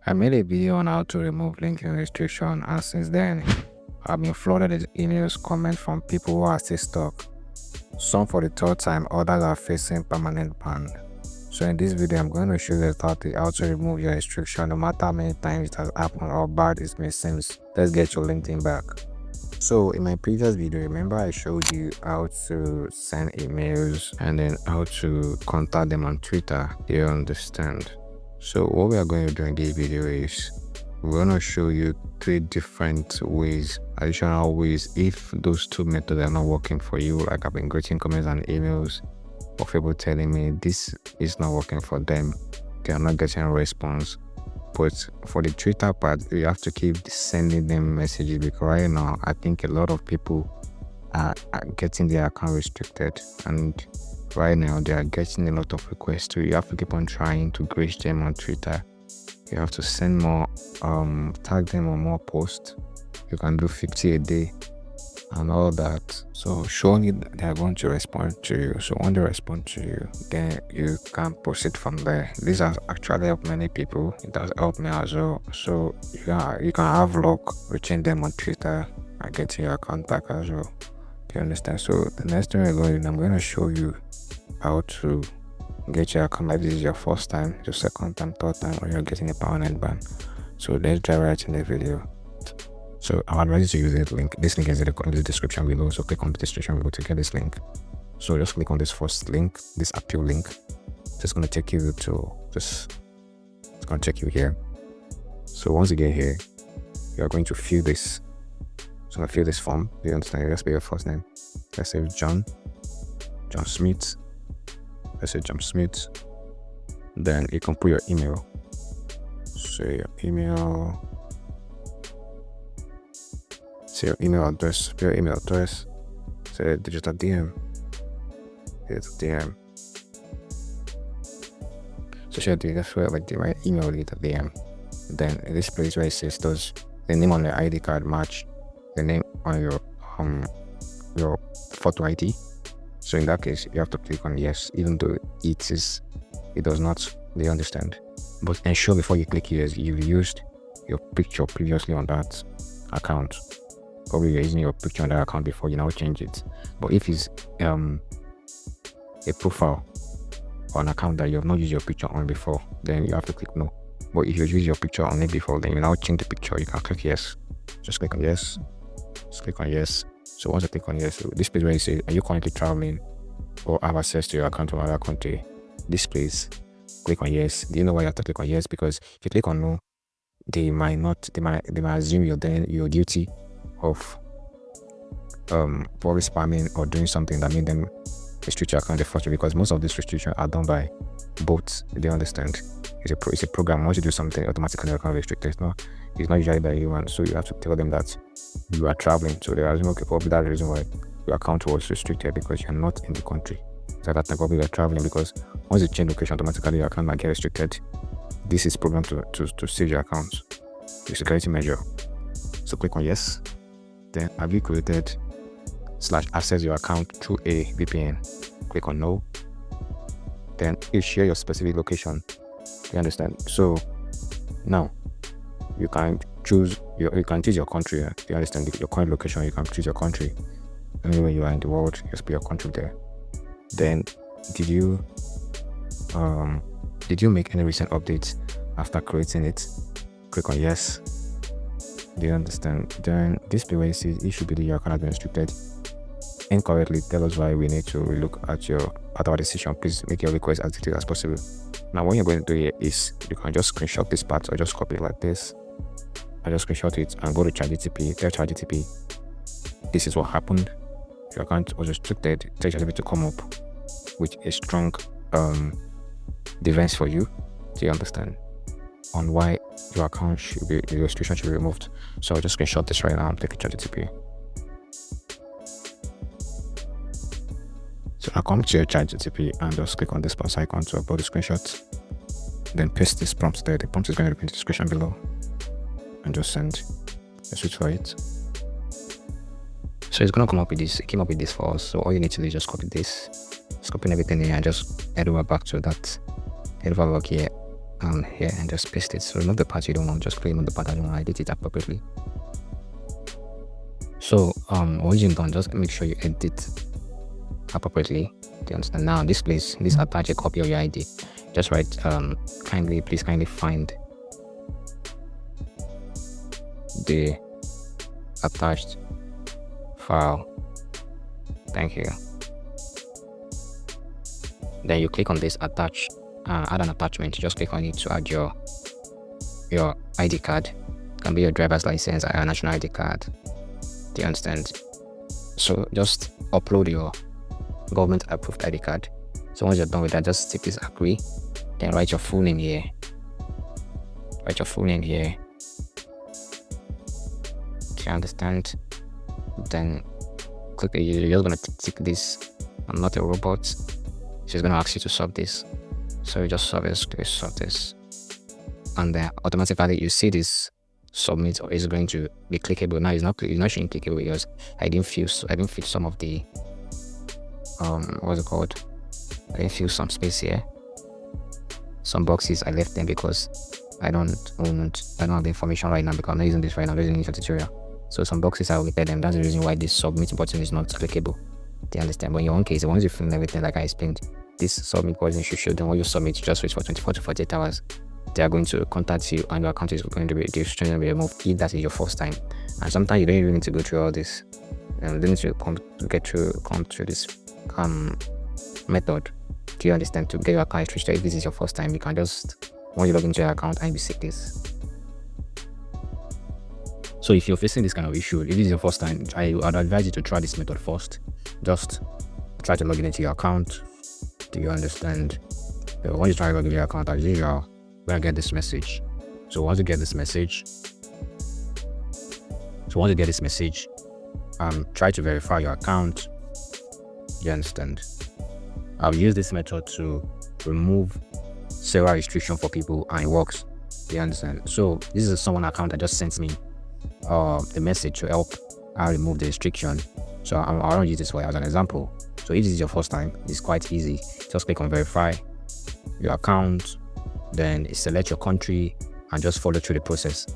I made a video on how to remove linking restriction, and since then, I've been flooded with emails, comments from people who are still stuck. Some for the third time, others are facing permanent ban. So in this video, I'm going to show you how to remove your restriction no matter how many times it has happened or bad it may seem. Let's get your LinkedIn back. So in my previous video, remember I showed you how to send emails and then how to contact them on Twitter. Do you understand? So what we are going to do in this video is we're going to show you 3 different ways, additional ways, if those 2 methods are not working for you. Like I've been getting comments and emails of people telling me this is not working for them, they are not getting a response. But for the Twitter part, you have to keep sending them messages, because right now I think a lot of people are getting their account restricted, and right now they are getting a lot of requests. So you have to keep on trying to grace them on Twitter. You have to send more, tag them on more posts. You can do 50 a day and all that. So surely they are going to respond to you. So when they respond to you, then you can proceed from there. This has actually helped many people. It has helped me as well. So you can have luck reaching them on Twitter and getting your account back as well. Do you understand? So the next thing I'm going to show you how to get your account. Like this is your first time, your second time, third time, or you're getting a permanent ban. So let's dive right in the video. So I advise you to use this link. This link is in the description below. So click on the description below to get this link. So just click on this first link, this appeal link. It's going to take you to it's going to take you here. So once you get here, you are going to fill this. So I fill this form. Do you understand? Let's be your first name. Let's say John Smith. Let's say John Smith. Then you can put your email. So your email. Say your email address. Put your email address. Say digital DM. Digital DM. So share like the right email digital DM. Then in this place where it says does the name on the ID card match the name on your photo ID. So in that case, you have to click on yes, even though it does not. Do you understand? But ensure before you click yes, you've used your picture previously on that account. Probably you're using your picture on that account before, you now change it. But if it's a profile or an account that you have not used your picture on before, then you have to click no. But if you use your picture on it before, then you now change the picture, you can click yes. Just click on yes. Just click on yes. So once you click on yes, so this page where you say, are you currently traveling or have access to your account from another country? This place, click on yes. Do you know why you have to click on yes? Because if you click on no, they might assume you're guilty of probably spamming or doing something that made them restrict your account the first way, because most of these restrictions are done by bots. Do you understand? It's a program. Once you do something, automatically your account restricted. It's not usually by anyone. So you have to tell them that you are traveling. So they assume, okay, probably that's the reason why your account was restricted, because you're not in the country. So that time probably you're traveling, because once you change location, automatically your account might get restricted. This is programmed to save your account. It's a security measure. So click on yes. Then have you created / access your account through a VPN? Click on no. Then you share your specific location. You understand? So now you can choose your country. You understand your current location? You can choose your country. Anywhere you are in the world, just put your country there. Then did you make any recent updates after creating it? Click on yes. Do you understand? Then this page where it says it should be your account has been restricted incorrectly, tell us why we need to look at our decision. Please make your request as detailed as possible. Now what you're going to do here is you can just screenshot this part or just copy it like this. I just screenshot it and go to ChatGPT. Tell ChatGPT this is what happened. Your account was restricted. Tell ChatGPT to come up with a strong defense for you. Do you understand? On why your account your restriction should be removed. So I'll just screenshot this right now. I'm taking ChatGPT. So I come to your ChatGPT and just click on this plus icon to upload the screenshot. Then paste this prompt there. The prompt is going to be in the description below. And just send. Let's wait for it. So it's going to come up with this. It came up with this for us. So all you need to do is just copy this. Just copy everything here and just head over back to that. Head over back here here and just paste it. So remove the part you don't want, just remove the part that you want, edit it appropriately. So once you're done, just make sure you edit appropriately. Do you understand? Now this place, this attach a copy of your ID. Just write please kindly find the attached file. Thank you. Then you click on this attach, add an attachment. Just click on it to add your ID card. It can be your driver's license or a national ID card. Do you understand? So just upload your government approved ID card. So once you're done with that, just take this agree, then write your full name here. Write your full name here. Do you understand? Then click. You're just gonna tick this. I'm not a robot. She's gonna ask you to solve this. So you just solve this, and then automatically you see this submit, or is going to be clickable. Now it's not showing clickable because I didn't fill some of the what's it called? I didn't fill some space here. Some boxes I left them because I don't have the information right now, because I'm not using this right now. I'm using it for tutorial. So some boxes I will repair them. That's the reason why this submit button is not clickable. Do you understand? But in your own case, once you fill everything like I explained, this submit button should show them what you submit. Just wait for 24 to 48 hours. They are going to contact you and your account is going to be removed if that is your first time. And sometimes you don't even need to go through all this. You need to come through this method. Do you understand? To get your account registered, if this is your first time, you can just, once you log into your account, and visit this. So if you're facing this kind of issue, if this is your first time, I would advise you to try this method first. Just try to log into your account. Do you understand? So once you try to log into your account, as usual, you're gonna get this message. So once you get this message, try to verify your account. You understand? I've used this method to remove several restrictions for people, and it works. You understand? So this is someone account that just sent me the message to help I remove the restriction. So I want to use this for as an example. So if this is your first time, it's quite easy. Just click on verify your account, then select your country and just follow through the process.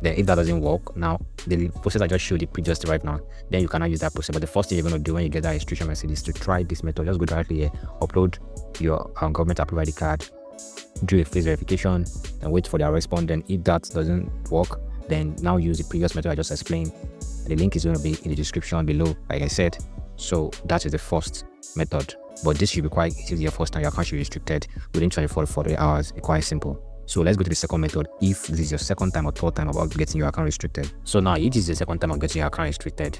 Then if that doesn't work, now the process I just showed you previously right now, then you cannot use that process. But the first thing you're going to do when you get that restriction message is to try this method. Just go directly here, upload your government approved ID card, do a face verification, and wait for their response. Then if that doesn't work, then now use the previous method I just explained. The link is going to be in the description below, like I said. So that is the first method. But this should be quite easy. Your first time, your account should be restricted within 24 to 48 hours. It's quite simple. So let's go to the second method. If this is your second time or third time about getting your account restricted. So now it is the second time of getting your account restricted.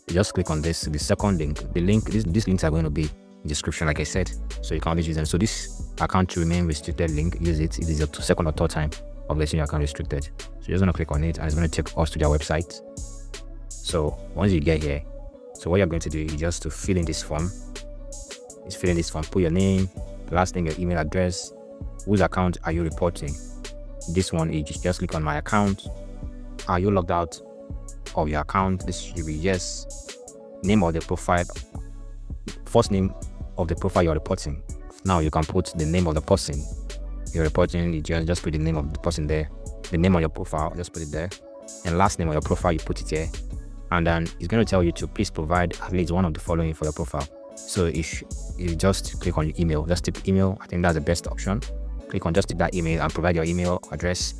You just click on this, the second link. These links are going to be in the description, like I said. So you can always use them. So this account to remain restricted link, use it. It is your second or third time of getting your account restricted. So you're just going to click on it and it's going to take us to their website. So once you get here, so what you're going to do is just to fill in this form. Put your name, last name, your email address, whose account are you reporting. This one is just click on my account. Are you logged out of your account? This should be yes. Name of the profile, first name of the profile you're reporting. Now you can put the name of the person you're reporting. You just put the name of the person there. The name of your profile, just put it there. And last name of your profile, you put it here. And then it's going to tell you to please provide at least one of the following for your profile. So if you just click on your email, just type email. I think that's the best option. Click on just type that email and provide your email address.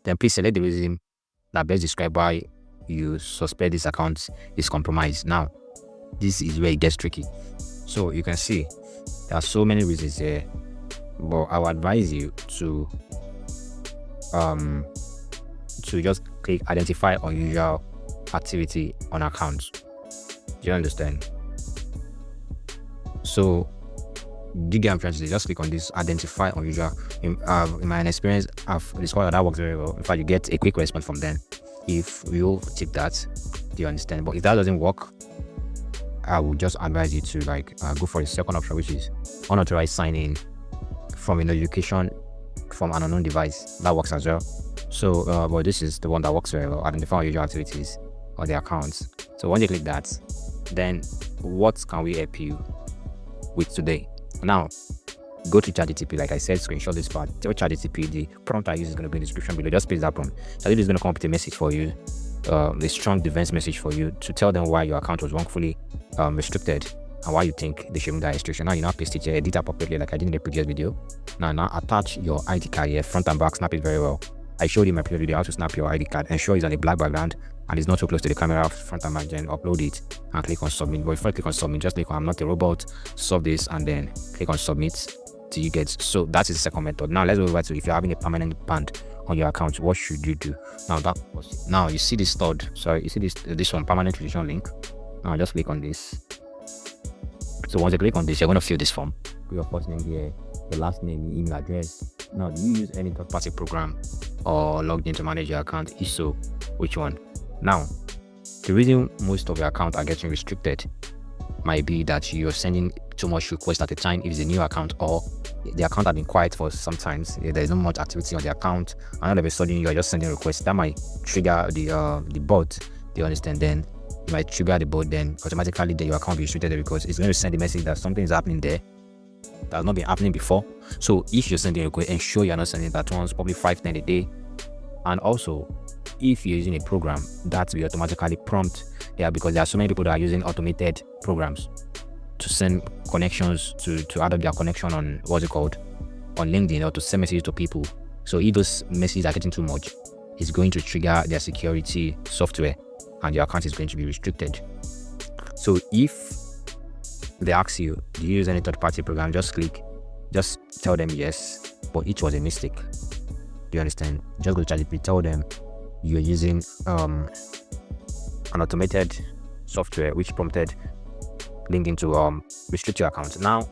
Then please select the reason that best describe why you suspect this account is compromised. Now, this is where it gets tricky. So you can see there are so many reasons here, but I would advise you to just click identify unusual activity on accounts. Do you understand? So you get what I'm trying to say. Just click on this identify unusual. In my experience, I've discovered that works very well. In fact, you get a quick response from them if you tick that. Do you understand? But if that doesn't work, I would just advise you to go for the second option, which is unauthorized sign in from a notification from an unknown device. That works as well. So but this is the one that works very well. Identify unusual activities on the accounts. So once you click that, then what can we help you with today? Now, go to ChatGPT, like I said, screenshot this part, tell ChatGPT the prompt I use is going to be in the description below. Just paste that prompt. ChatGPT is going to come up with a message for you, a strong defense message for you to tell them why your account was wrongfully restricted and why you think they should remove that restriction. Now you now paste it here, edit appropriately like I did in the previous video. Now attach your ID card here, front and back, snap it very well. I showed you in my previous video how to snap your ID card. Ensure it's on a black background and it's not too close to the camera, front and back. Then upload it and click on submit. But before you click on submit, just click on I'm not a robot, solve this, and then click on submit till you get. So that is the second method. Now let's go over to if you're having a permanent band on your account, what should you do? Now you see this third, sorry, you see this one, permanent restriction link. Now just click on this. So once you click on this, you're going to fill this form. Put your first name here, your last name, your email address. Now, do you use any third-party program or logged in to manage your account? If so, which one? Now, the reason most of your accounts are getting restricted might be that you're sending too much requests at a time if it's a new account, or the account has been quiet for some time. There's not much activity on the account, and all of a sudden you're just sending requests. That might trigger the bot. Do you understand? Then you might trigger the bot, then automatically then your account will be restricted because it's going to send a message that something is happening there that has not been happening before. So if you're sending a request, ensure you're not sending that once, probably 5 times a day. And also, if you're using a program, that will automatically prompt because there are so many people that are using automated programs to send connections to add up their connection on on LinkedIn, or to send messages to people. So if those messages are getting too much, it's going to trigger their security software and your account is going to be restricted. So if they ask you, do you use any third-party program, just tell them yes, but it was a mistake. Do you understand? Just go to ChatGPT, tell them you're using an automated software which prompted LinkedIn to restrict your account. Now,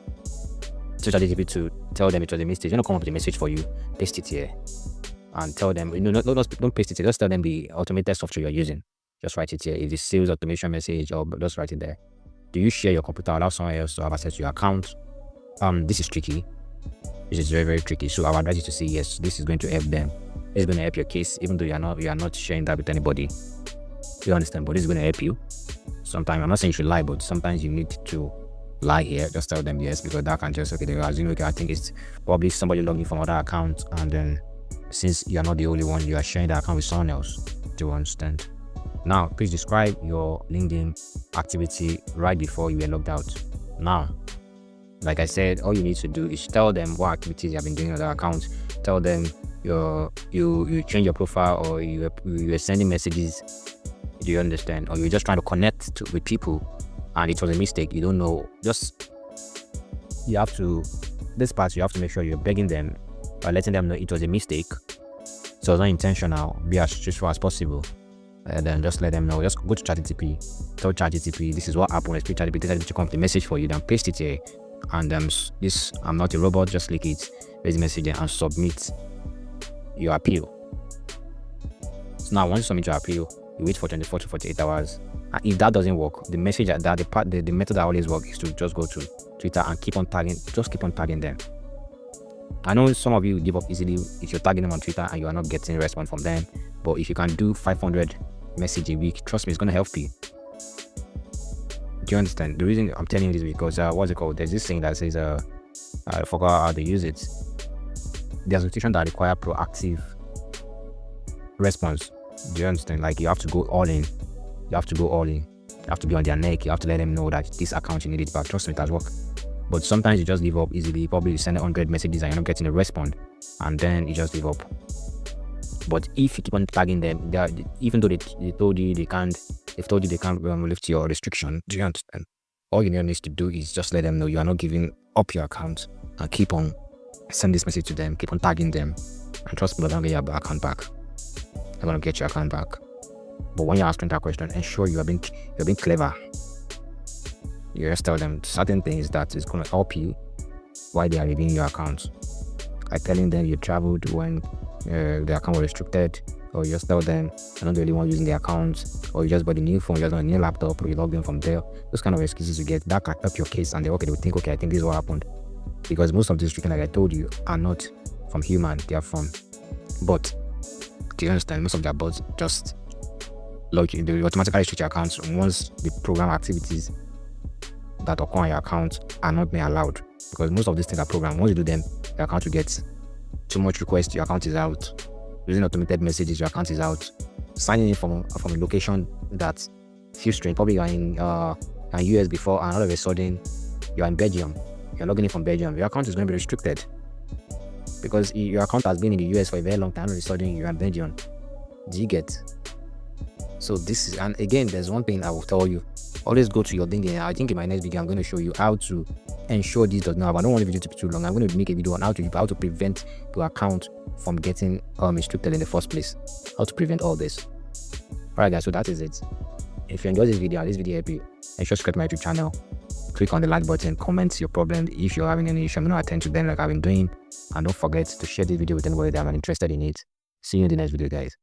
to ChatGPT to tell them it was a mistake, come up with a message for you, paste it here, and tell them, don't paste it here, just tell them the automated software you're using. Just write it here. If it's sales automation message, or just write it there. Do you share your computer, allow someone else to have access to your account? This is tricky. This is very, very tricky. So I would advise you to say yes. This is going to help them. It's going to help your case, even though you are not sharing that with anybody. You understand? But this is going to help you. Sometimes I'm not saying you should lie, but sometimes you need to lie here. Just tell them yes, because that can just they assume I think it's probably somebody logging from other accounts, and then since you are not the only one, you are sharing that account with someone else. Do you understand? Now, please describe your LinkedIn activity right before you were logged out. Now, like I said, all you need to do is tell them what activities you have been doing on their account. Tell them you change your profile, or you were sending messages. Do you understand? Or you're just trying to connect with people and it was a mistake. You don't know. You have to make sure you're begging them or letting them know it was a mistake. So it's not intentional. Be as truthful as possible. And then just let them know. Just go to ChatGPT, tell ChatGPT this is what happened. Let's ChatGPT to come up the message for you, then paste it here. And this I'm not a robot, just click it, paste the message and submit your appeal. So now once you submit your appeal, you wait for 24 to 48 hours. And if that doesn't work, the message that the method that always works is to just go to Twitter and keep on tagging them. I know some of you give up easily if you're tagging them on Twitter and you are not getting a response from them. But if you can do 500 messages a week, trust me, it's going to help you. Do you understand? The reason I'm telling you this is because what's it called? There's this thing that says I forgot how to use it. There's notifications that require proactive response. Do you understand? Like you have to go all in. You have to be on their neck. You have to let them know that this account you need it back. Trust me, it has worked. But sometimes you just give up easily. Probably you send 100 messages and you're not getting a response, and then you just give up. But if you keep on tagging them, even though they've told you they can't lift your restriction, do you understand? All you need to do is just let them know you are not giving up your account, and keep on send this message to them, keep on tagging them, and trust me, they're gonna get your account back. They're gonna get your account back. But when you're asking that question, ensure you're being clever. You just tell them certain things that is gonna help you while they are reviewing your account. Like telling them you traveled when the account was restricted, or you just tell them you're not the only one using the account, or you just bought a new phone, you just got a new laptop, or you logged in from there. Those kind of excuses you get, that can help your case, and they will think, okay, I think this is what happened. Because most of the restrictions, like I told you, are not from human, they are from bots. Do you understand? Most of their bots just log in, they automatically restrict your accounts once the program activities that occur on your account are not being allowed, because most of these things are programmed. Once you do them, your account will get too much requests, your account is out. Using automated messages, your account is out. Signing in from a location that feels strange. Probably you're in US before, and all of a sudden you're in Belgium. You're logging in from Belgium. Your account is going to be restricted because your account has been in the US for a very long time. All of a sudden you're in Belgium. Do you get? So this is, and again, there's one thing I will tell you: always go to your LinkedIn. I think in my next video I'm going to show you how to ensure this does not happen. I don't want the video to be too long. I'm going to make a video on how to prevent your account from getting restricted in the first place. How to prevent all this. Alright guys, so that is it. If you enjoyed this video and this video helped you, ensure to subscribe to my YouTube channel. Click on the like button, comment your problem. If you're having any issue, I'm going to attend to them like I've been doing. And don't forget to share this video with anybody that are interested in it. See you in the next video, guys.